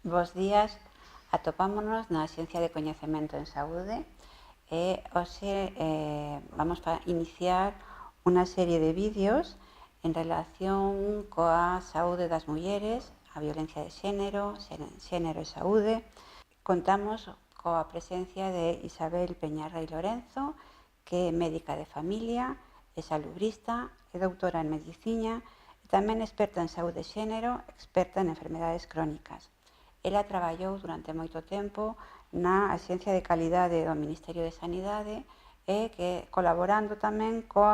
Bos días, atopámonos na Xencia de Coñecemento en Saúde e hoxe vamos a iniciar unha serie de vídeos en relación coa saúde das mulleres, a violencia de xénero, xénero e saúde. Contamos coa presencia de Isabel Peñarrei Lorenzo, que é médica de familia, é salubrista, é doutora en medicina e tamén experta en saúde e xénero, experta en enfermedades crónicas. Ela traballou durante moito tempo na Axencia de Calidade do Ministerio de Sanidade e que colaborando tamén co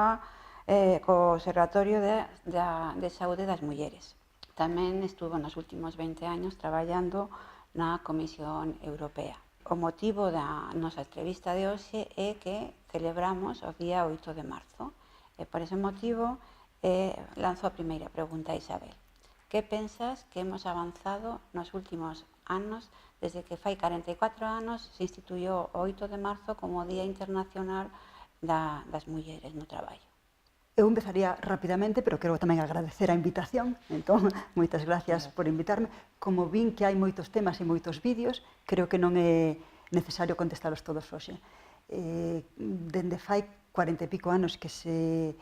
Observatorio de Saúde das Mulleres. Tamén estuvo nos últimos 20 años traballando na Comisión Europea. O motivo da nosa entrevista de hoxe é que celebramos o día 8 de marzo e por ese motivo lanzo a primeira pregunta a Isabel. Que pensas que hemos avanzado nos últimos anos desde que fai 44 anos se instituyó o 8 de marzo como Día Internacional das Mulleres no Traballo? Eu empezaría rapidamente, pero quero tamén agradecer a invitación. Entón, moitas gracias por invitarme. Como vin que hai moitos temas e moitos vídeos, creo que non é necesario contestalos todos hoxe. Dende fai 40 e pico anos que se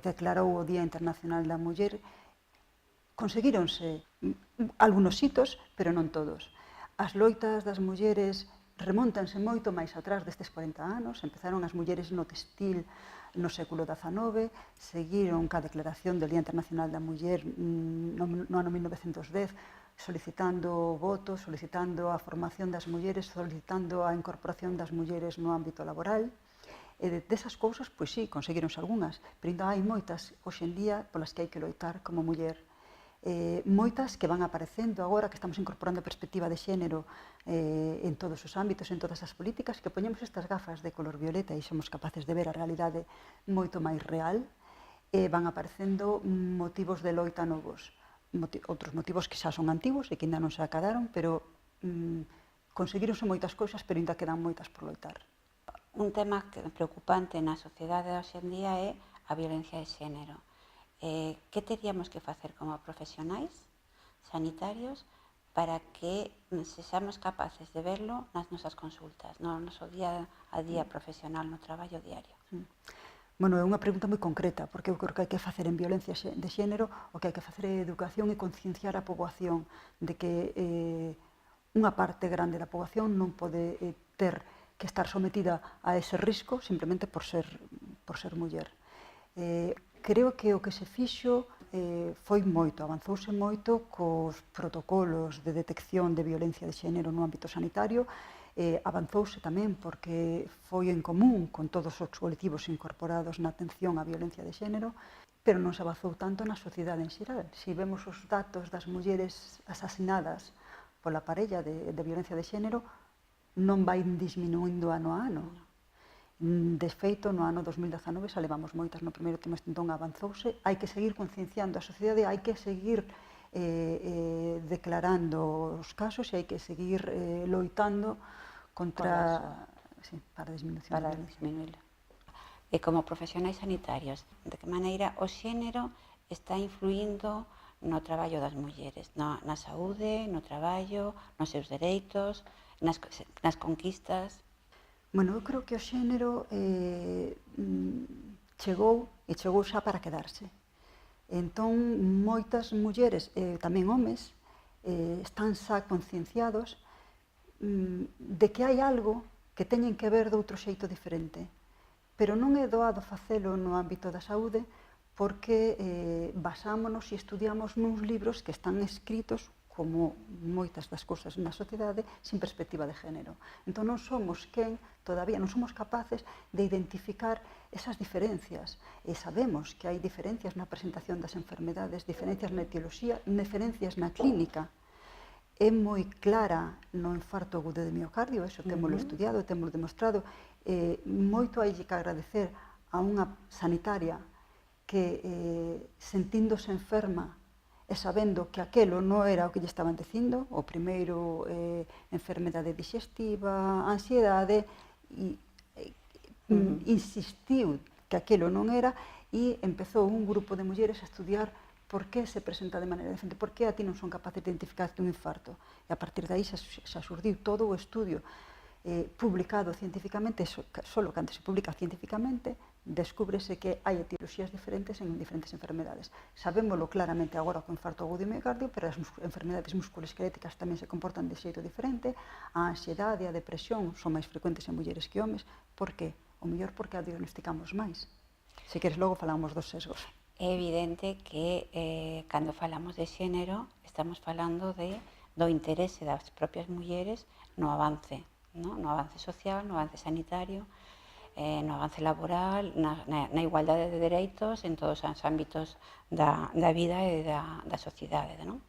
declarou o Día Internacional da Muller, conseguíronse algunos hitos, pero non todos. As loitas das mulleres remóntanse moito máis atrás destes 40 anos. Empezaron as mulleres no textil no século XIX, seguiron ca declaración del Día Internacional da Muller no ano 1910, solicitando votos, solicitando a formación das mulleres, solicitando a incorporación das mulleres no ámbito laboral. E desas cousas, pois sí, conseguironse algunhas, pero ainda hai moitas hoxe en día polas que hai que loitar como muller. Moitas que van aparecendo agora, que estamos incorporando a perspectiva de xénero en todos os ámbitos, en todas as políticas, que poñemos estas gafas de color violeta e somos capaces de ver a realidade moito máis real. Van aparecendo motivos de loita novos, outros motivos que xa son antigos e que ainda non se acadaron, pero conseguironse moitas cousas, pero ainda quedan moitas por loitar. Un tema preocupante na sociedade hoxe en día é a violencia de xénero. Que teríamos que facer como profesionais sanitarios para que sexamos capaces de verlo nas nosas consultas, no noso día a día profesional, no traballo diario? Bueno, é unha pregunta moi concreta, porque eu creo que hai que facer en violencia de xénero o que hai que facer é educación e concienciar a poboación de que unha parte grande da poboación non pode ter que estar sometida a ese risco simplemente por ser muller. Creo que o que se fixo foi moito, avanzouse moito cos protocolos de detección de violencia de xénero no ámbito sanitario, avanzouse tamén porque foi en común con todos os colectivos incorporados na atención á violencia de xénero, pero non se avanzou tanto na sociedade en xeral. Se vemos os datos das mulleres asasinadas pola parella de violencia de xénero, non vai disminuindo ano a ano. De feito, no ano 2019 xa levamos moitas no primeiro trimestre, entón avanzouse. Hai que seguir concienciando a sociedade, hai que seguir declarando os casos e hai que seguir loitando contra para disminuirlo. E como profesionais sanitarios, de que maneira o xénero está influindo no traballo das mulleres, na saúde, no traballo, nos seus dereitos, nas conquistas? Bueno, eu creo que o xénero chegou xa para quedarse. Entón, moitas mulleres, tamén homes, están xa concienciados de que hai algo que teñen que ver de outro xeito diferente. Pero non é doado facelo no ámbito da saúde porque basámonos e estudiamos nuns libros que están escritos como moitas das cousas na sociedade, sin perspectiva de género. Entón non somos todavía non somos capaces de identificar esas diferencias. E sabemos que hai diferencias na presentación das enfermedades, diferencias na etioloxía, diferencias na clínica. É moi clara no infarto agudo de miocardio, eso témolo estudiado, témolo demostrado. Moito hai que agradecer a unha sanitaria que, sentíndose enferma, e sabendo que aquelo non era o que lle estaban dicindo, o primeiro enfermedade digestiva, ansiedade, insistiu que aquelo non era e empezou un grupo de mulleres a estudiar por que se presenta de maneira diferente, por que a ti non son capaces de identificar un infarto. E a partir de aí xa xurdiu todo o estudio publicado científicamente, solo cando se publica científicamente, descúbrese que hai etioloxías diferentes en diferentes enfermedades. Sabémoslo claramente agora co infarto agudo de miocardio, pero as enfermedades musculoesqueléticas tamén se comportan de xeito diferente, a ansiedade e a depresión son máis frecuentes en mulleres que homes. Por que? O mellor porque a diagnosticamos máis. Se queres, logo falamos dos sesgos. É evidente que cando falamos de xénero estamos falando do interese das propias mulleres no avance, no avance social, no avance sanitario, no avance laboral, na igualdade de dereitos en todos os ámbitos da vida e da sociedade. Non?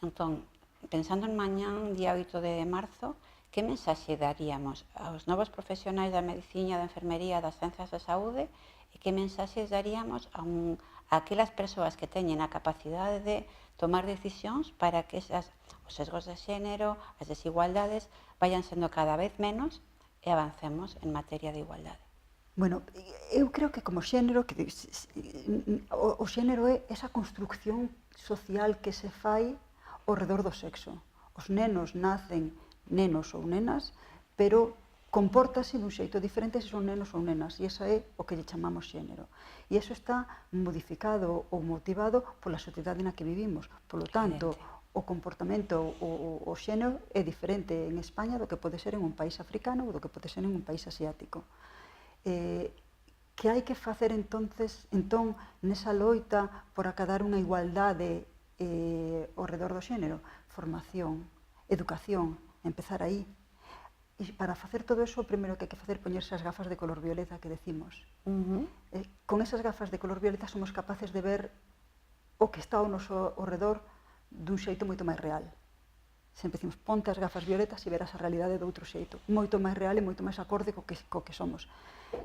Entón, pensando en mañán, día 8 de marzo, que mensaxe daríamos aos novos profesionais da medicina, da enfermería, das ciencias da saúde e que mensaxes daríamos a aquelas persoas que teñen a capacidade de tomar decisións para que os sesgos de xénero, as desigualdades, vayan sendo cada vez menos e avancemos en materia de igualdade. Bueno, eu creo que como xénero, o xénero é esa construcción social que se fai ao redor do sexo. Os nenos nacen nenos ou nenas, pero compórtase dun xeito diferente se son nenos ou nenas, e esa é o que lle chamamos xénero. E iso está modificado ou motivado pola sociedade na que vivimos. Por lo tanto, o comportamento, o xénero é diferente en España do que pode ser en un país africano ou do que pode ser en un país asiático. Que hai que facer entón nesa loita por acadar unha igualdade ao redor do xénero? Formación, educación, empezar aí. E para facer todo eso, o primeiro que hai que facer é poñerse as gafas de color violeta que decimos. Con esas gafas de color violeta somos capaces de ver o que está ao noso redor dun xeito moito máis real. Sempre decimos, ponte as gafas violetas e verás a realidade de outro xeito, moito máis real e moito máis acorde co que somos.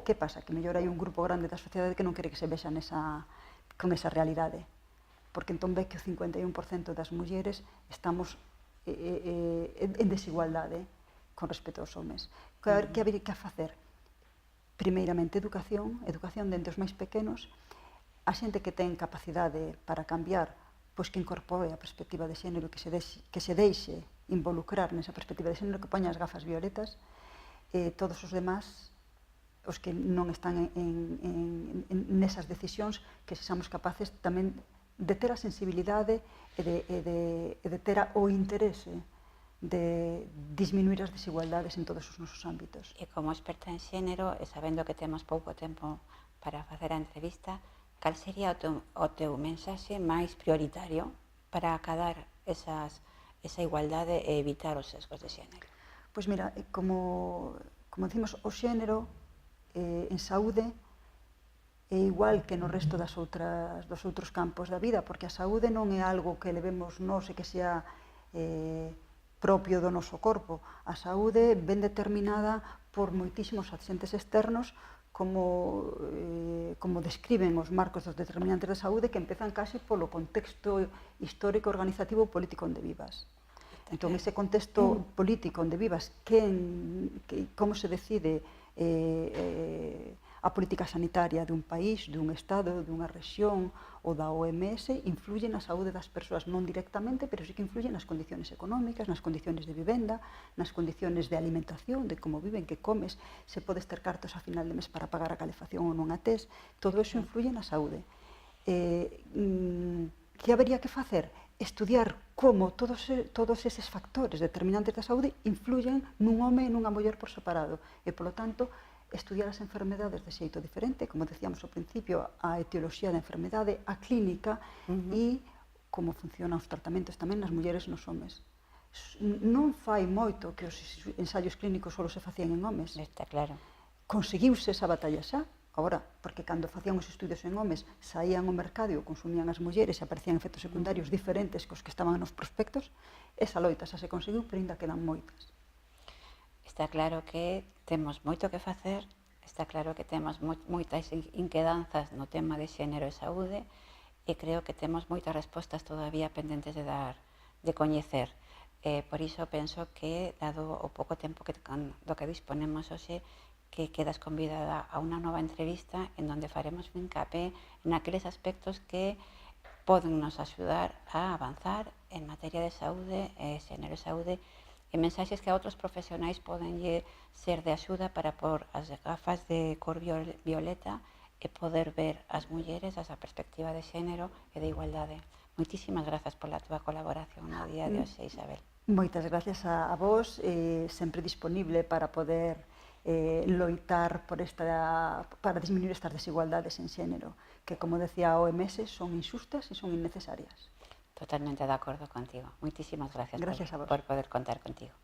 Que pasa? Que mellor hai un grupo grande da sociedade que non quere que se vexa con esa realidade, porque entón ve que o 51% das mulleres estamos en desigualdade con respecto aos homes. Que habería que facer? Primeiramente, educación dende os máis pequenos, a xente que ten capacidade para cambiar, pois que incorpore a perspectiva de xénero, que se deixe involucrar nesa perspectiva de xénero, que poña as gafas violetas, todos os demás, os que non están nesas decisións, que sexamos capaces tamén de ter a sensibilidade e de ter o interese de disminuir as desigualdades en todos os nosos ámbitos. E como experta en xénero, e sabendo que temos pouco tempo para facer a entrevista, cal sería o teu mensaxe máis prioritario para acadar esa igualdade e evitar os sesgos de xénero? Pois mira, como decimos, o xénero en saúde é igual que no resto dos outros campos da vida, porque a saúde non é algo que levemos nós e que sea propio do noso corpo. A saúde ven determinada por moitísimos agentes externos, como describen os marcos dos determinantes da saúde, que empezan case polo contexto histórico, organizativo e político onde vivas. Entón, ese contexto político onde vivas, como se decide a política sanitaria dun país, dun estado, dunha rexión ou da OMS, influye na saúde das persoas non directamente, pero sí que influye nas condiciones económicas, nas condiciones de vivenda, nas condiciones de alimentación, de como viven, que comes, se podes ter cartos a final de mes para pagar a calefacción ou non a tes, todo eso influye na saúde. Que habería que facer? Estudiar como todos eses factores determinantes da saúde influyen nun home e nunha muller por separado, e, polo tanto, estudiar as enfermedades de xeito diferente, como decíamos ao principio, a etioloxía da enfermedade, a clínica e como funcionan os tratamentos tamén nas mulleres e nos homes. Non fai moito que os ensaios clínicos só se facían en homes. Está claro. Conseguiuse esa batalla xa, agora, porque cando facían os estudios en homes saían ao mercado e o consumían as mulleres e aparecían efectos secundarios diferentes cos que estaban nos prospectos, esa loita xa se conseguiu, pero ainda quedan moitas. Está claro que temos moito que facer, está claro que temos moitas inquedanzas no tema de xénero e saúde, e creo que temos moitas respostas todavía pendentes de coñecer. Por iso penso que, dado o pouco tempo do que disponemos hoxe, que quedas convidada a unha nova entrevista en donde faremos fincapé en aqueles aspectos que poden nos axudar a avanzar en materia de saúde, xénero e saúde, e mensaxes que a outros profesionais poden ser de axuda para pôr as gafas de cor violeta e poder ver as mulleres asa perspectiva de xénero e de igualdade. Moitísimas grazas pola túa colaboración no día de hoxe, Isabel. Moitas gracias a vos, sempre disponible para poder loitar para disminuir estas desigualdades en xénero, que, como decía a OMS, son injustas e son innecesarias. Totalmente de acordo contigo. Moitísimas gracias, Gracias a vos. por poder contar contigo.